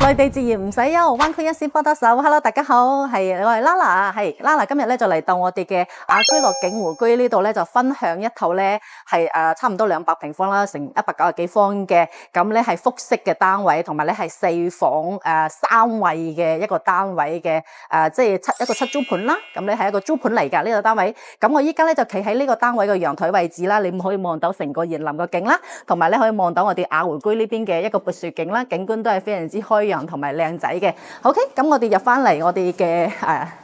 內地自然唔使憂，灣區一線幫得手。Hello， 大家好，係我係 Lala， 係 Lala， 今日咧就嚟到我哋嘅雅居樂景湖居呢度咧，就分享一套咧係差唔多200平方啦，成190幾方嘅，咁咧係複式嘅單位，同埋咧係4房3衛嘅一個單位嘅即係一個7租盤啦。咁咧係一個租盤嚟㗎呢個單位。咁我依家咧就企喺呢個單位嘅陽台位置啦，你可以望到成個園林嘅景啦，同埋咧可以望到我哋雅湖居呢邊嘅一個別墅景啦，景觀都係非常之開揚同埋靚仔嘅。OK， 咁我哋入翻嚟我哋嘅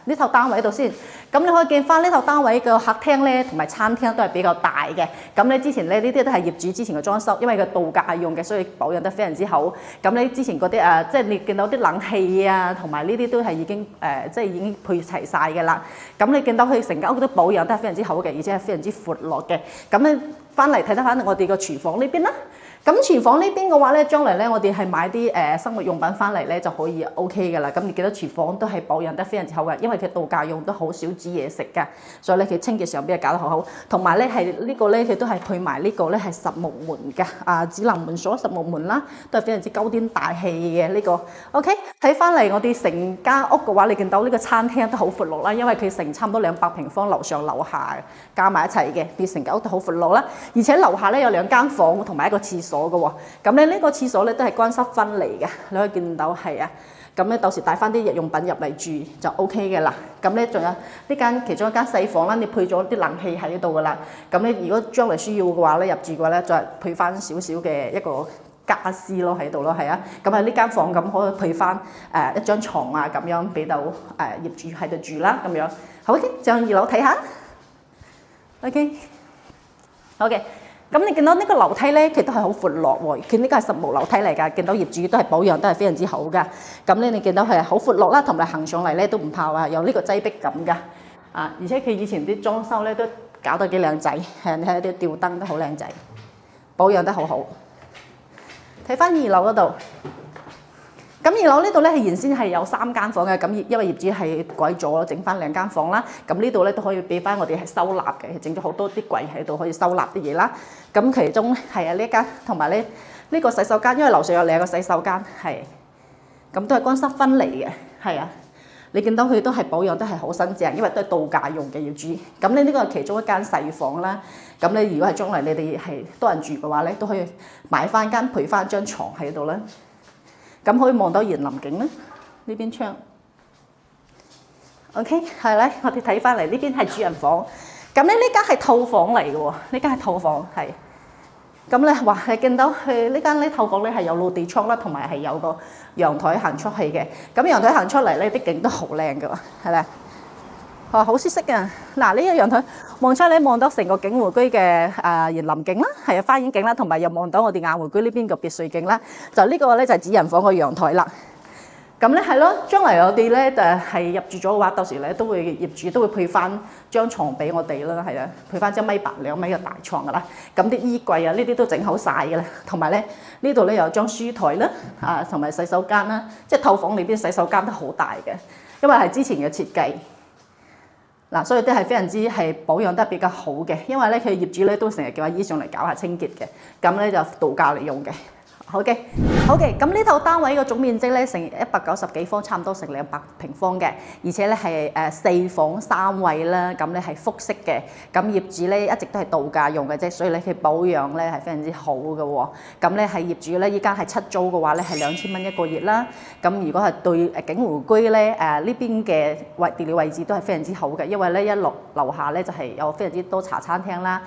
呢套單位度先。咁你可以見翻呢套單位嘅客廳咧同埋餐廳都係比較大嘅。咁咧之前咧呢啲都係業主之前嘅裝修，因為佢度假用嘅，所以保養得非常之好。咁你之前嗰啲即係你見到啲冷氣啊，同埋呢啲都係已經即係已經配齊晒嘅啦。咁你見到佢成間屋都保養得係非常之好嘅，而且係非常之闊落嘅。咁咧翻嚟睇得翻我哋個廚房呢邊啦。咁廚房呢邊嘅話咧，將來咧我哋係買啲生活用品翻嚟咧就可以 OK 嘅啦。咁你見到廚房都係保養得非常之好嘅，因為佢度假用都好少煮嘢食㗎，所以咧佢清潔上邊搞得好好。同埋咧係呢個咧佢都係配埋呢個咧係實木門㗎，智能門鎖實木門啦，都係非常之高端大氣嘅呢個。OK， 睇翻嚟我哋成間屋嘅話，你見到呢個餐廳都好闊落啦，因為佢成差唔多200平方，樓上樓下加埋一齊嘅，變成間屋都好闊落啦。而且樓下咧有2間房同埋一個廁所嘅喎，咁咧呢個廁所咧都係乾濕分離嘅，你可以見到係啊。咁咧到時帶翻啲日用品入嚟住就 OK 嘅啦。咁咧仲有呢間其中一間細房啦，你配咗啲冷氣喺度噶啦。咁咧如果將來需要嘅話咧，入住嘅話咧再配翻少少嘅一個家私咯喺度咯，係啊。咁喺呢間房咁可以配翻一張床啊，咁樣俾到業主喺度住啦咁樣。好嘅，上2樓睇下。OK， 好嘅。咁你見到呢個樓梯咧，其實都係好闊落喎。佢呢個係實木樓梯嚟㗎，見到業主都係保養都係非常之好㗎。咁咧你見到係好闊落啦，同埋行上嚟咧都唔怕話有呢個擠迫感㗎。而且佢以前啲裝修咧都搞得幾靚仔，係你睇啲吊燈都好靚仔，保養得好好。睇翻2樓嗰度。咁2樓呢度咧係原先係有3間房嘅，咁因為業主係改咗整翻2間房啦。咁呢度咧都可以俾翻我哋係收納嘅，整咗好多啲櫃喺度可以收納啲嘢啦。咁其中係啊呢間同埋咧呢個洗手間，因為樓上有2個洗手間，係咁都係乾濕分離嘅，係啊。你見到佢都係保養得係好新淨，因為都係度假用嘅業主。咁咧呢個係其中一間細房啦。咁你如果係將來你哋係多人住嘅話咧，都可以買翻間配翻張床喺度啦。咁可以望到園林景啦，呢邊窗。OK， 係咧，我哋睇翻嚟呢邊係主人房。咁咧呢間係套房嚟嘅喎，呢間係套房係。咁咧話係見到佢呢間套房咧係有露地窗啦，同埋係有個陽台行出去嘅。咁陽台行出嚟咧啲景都好靚嘅喎，係咪？好舒適啊！嗱，呢個陽台望出嚟望到成個景湖居嘅園林景啦，係啊花園景啦，同埋又望到我哋雅湖居呢邊個別墅景啦。就呢個咧就係主人房個陽台啦。咁咧係咯，將來我哋咧係入住咗嘅話，到時咧都會業主都會配翻張床俾我哋啦，係啊，配翻張1.8、2米嘅大床噶啦。咁啲衣櫃啊呢啲都整好晒嘅啦，同埋咧呢度咧有張書台啦，同埋洗手間啦，即係套房裏邊洗手間都好大嘅，因為係之前嘅設計。嗱，所以都係非常之係保養得比較好嘅，因為咧佢業主咧都成日叫阿姨上嚟搞下清潔嘅，咁咧就度假嚟用嘅。好嘅，咁呢套單位嘅總面積咧成190幾方，差唔多成200平方嘅，而且咧係4房3衛啦，咁咧係複式嘅，咁業主咧一直都係度假用嘅啫，所以咧佢保養咧係非常之好嘅喎。咁咧係業主咧依家係7租嘅話咧係2000蚊一個月啦。咁如果係對景湖居咧呢邊嘅地理位置都係非常之好嘅，因為咧一落樓下咧就係有非常之多茶餐廳啦，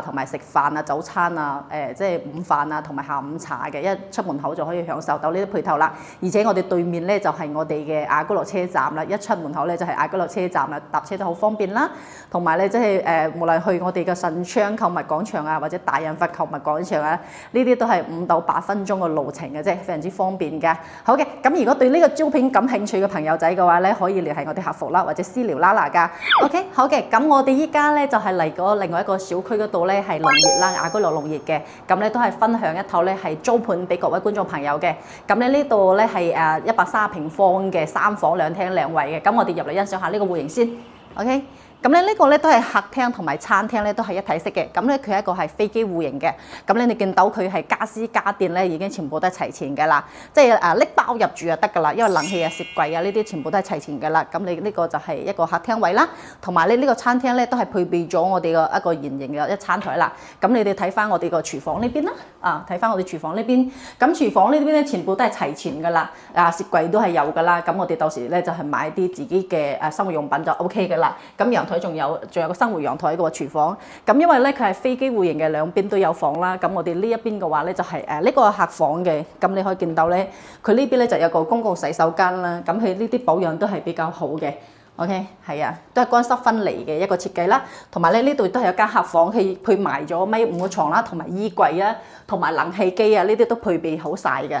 同埋食飯啊、早餐啊、即係午飯啊同埋下午茶嘅。一出門口就可以享受到呢啲配套啦，而且我哋對面咧就係我哋嘅雅居樂車站啦，一出門口咧就係雅居樂車站啦，搭車都好方便啦。同埋咧即係無論去我哋嘅順昌購物廣場啊，或者大潤發購物廣場啊，呢啲都係5到8分鐘嘅路程嘅啫，非常之方便㗎。好嘅，咁如果對呢個招聘感興趣嘅朋友仔嘅話咧，可以聯繫我哋客服啦，或者私聊 Lala 㗎。OK， 好嘅，咁我哋依家咧就係嚟嗰另外一個小區嗰度咧係農業啦，雅居樂農業嘅，咁咧都係分享一套咧係租盤俾各位觀眾朋友嘅。咁咧呢度咧係130平方嘅3房2廳2衛嘅。咁我哋入嚟欣賞下呢個戶型先。OK，咁咧呢個咧都係客廳同埋餐廳咧都係一體式嘅。咁咧佢係一個係飛機戶型嘅。咁咧你見到佢係家私家電咧已經全部都係齊全嘅啦，即係拎包入住就得㗎啦。因為冷氣啊、雪櫃啊呢啲全部都係齊全嘅啦。咁你呢個就係一個客廳位啦，同埋你呢個餐廳咧都係配備咗我哋嘅一個圓形嘅一餐台啦。咁你哋睇翻我哋個廚房呢邊啦，睇翻我哋廚房呢邊。咁廚房呢邊咧全部都係齊全㗎啦，雪櫃都係有㗎啦。咁我哋到時咧就係買啲自己嘅生活用品就 OK 㗎啦。咁陽台仲有個生活陽台嘅喎廚房。咁因為咧佢係飛機戶型嘅，兩邊都有房啦。咁我哋呢一邊嘅話咧就係呢個客房嘅。咁你可以見到咧，佢呢邊咧就有個公共洗手間啦。咁佢呢啲保養都係比較好嘅。OK， 係啊，都係乾濕分離嘅一個設計啦。同埋咧呢度都係有間客房，佢配埋咗米5個床啦，同埋衣櫃啊，同埋冷氣機啊，呢啲都配備好晒嘅。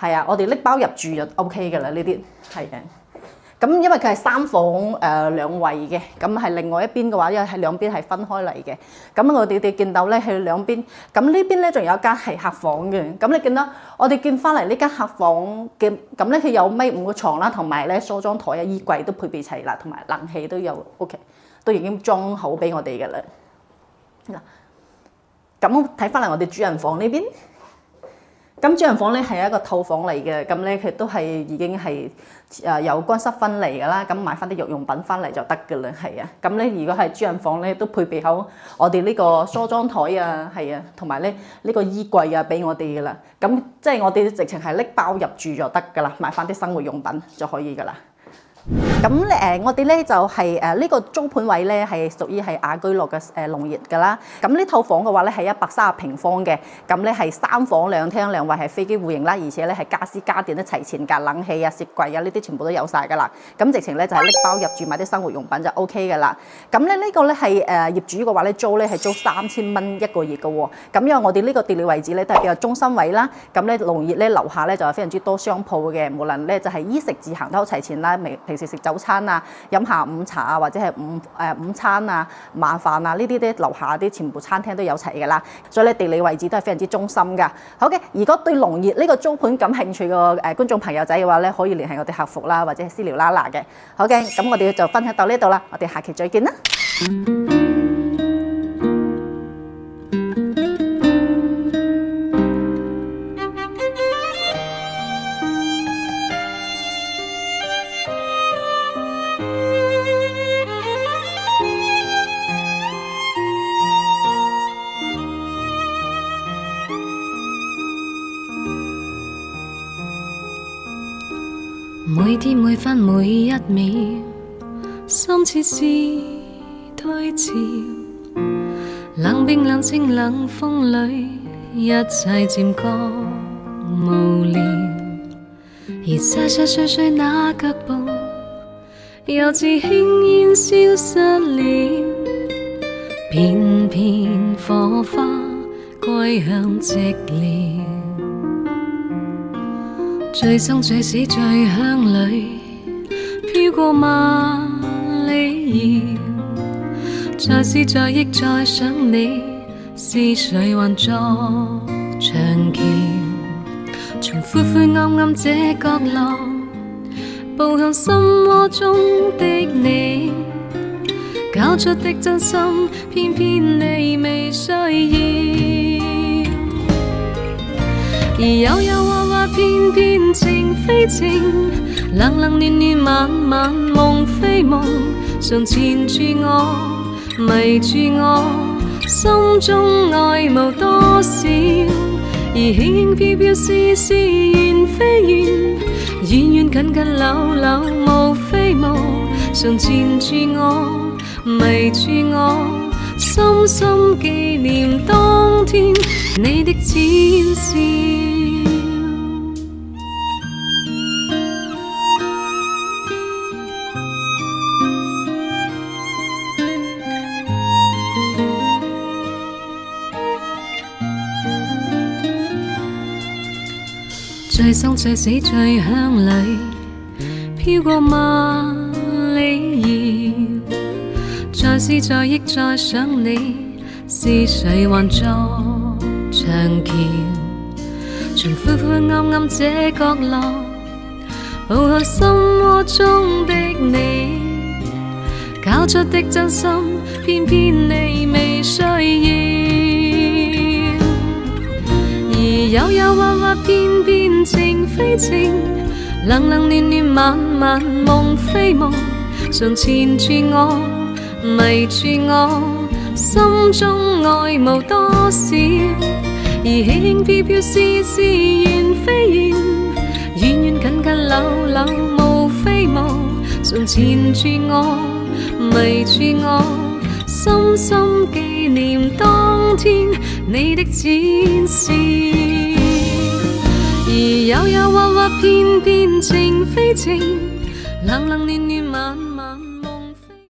係啊，我哋拎包入住就 OK 㗎啦，呢啲係嘅。咁因為佢係3房2衛嘅，咁係另外一邊嘅話，因為係兩邊係分開嚟嘅。咁我哋見到咧係兩邊，咁呢邊咧仲有一間係客房嘅。咁你見到我哋見翻嚟呢間客房嘅，咁咧佢有米5個床啦，同埋咧梳妝台啊、衣櫃都配備齊啦，同埋冷氣都有 OK， 都已經裝好俾我哋嘅啦。嗱，咁睇翻嚟我哋主人房呢邊。咁主人房咧係一個套房嚟嘅，咁咧佢都係已經係有乾濕分離㗎啦，咁買翻啲浴用品翻嚟就得㗎啦，係啊。咁咧如果係主人房咧都配備好我哋呢個梳妝台啊，係啊，同埋咧呢個衣櫃啊俾我哋㗎啦。咁即係我哋直情係拎包入住就得㗎啦，買翻啲生活用品就可以㗎啦。咁我哋咧就係呢個租盤位咧係屬於係雅居樂嘅龍熱㗎啦。咁呢套房嘅話咧係130平方嘅，咁咧係3房2廳2衛係飛機戶型啦，而且咧係家私家電都齊全㗎，冷氣啊、雪櫃啊呢啲全部都有晒㗎啦。咁直情咧就係拎包入住買啲生活用品就 OK 㗎啦。咁咧呢個咧係業主嘅話咧租咧係租3000蚊一個月嘅喎。咁因為我哋呢個地理位置咧都係比較中心位啦，咁咧龍熱咧樓下咧就係非常之多商鋪嘅，無論咧就係衣食住行都好齊全啦，平時食早餐啊、飲下午茶啊，或者係午餐啊、晚飯啊呢啲咧樓下啲全部餐廳都有齊㗎啦，所以咧地理位置都係非常之中心㗎。好嘅，如果對龍熱呢個租盤感興趣嘅觀眾朋友仔嘅話咧，可以聯繫我哋客服啦，或者係私聊Lala嘅。好嘅，咁我哋就分享到呢度啦，我哋下期再見啦。每天每分每一秒，心似是退潮，冷冰冷清冷風裏，一切漸覺無聊。而細細碎碎那腳步，又似輕煙消失了，片片火花歸向寂寥。醉生醉死醉鄉裏，飄過萬里遙。再思再憶再想你，是誰還作長橋？從灰灰暗暗這角落，步向心窩中的你，交出的真心，偏偏你未需要。而有有話話偏偏情非情，冷冷暖暖晚晚夢非夢，常纏住我，迷住我，心中愛慕多少？而輕輕飄飄絲絲緣非緣，遠遠近近縷縷無非無，常纏住我，迷住我，深深紀念當天你的淺笑。醉生醉死醉鄉裏，飄過萬里遙。再思再憶再想你，是誰還作長橋？從灰灰暗暗這角落，步向心窩中的你，交出的真心，偏偏你未需要。而幽幽鬱鬱，偏偏情非情，冷冷暖暖，晚晚夢非夢，常纏住我，迷住我，心中愛無多少。而輕輕飄飄，是是緣非緣，遠遠近近，縷縷無非無，常纏住我，迷住我，深深紀念當天你的展示。而幽幽鬱鬱，偏偏情非情，冷冷暖暖，晚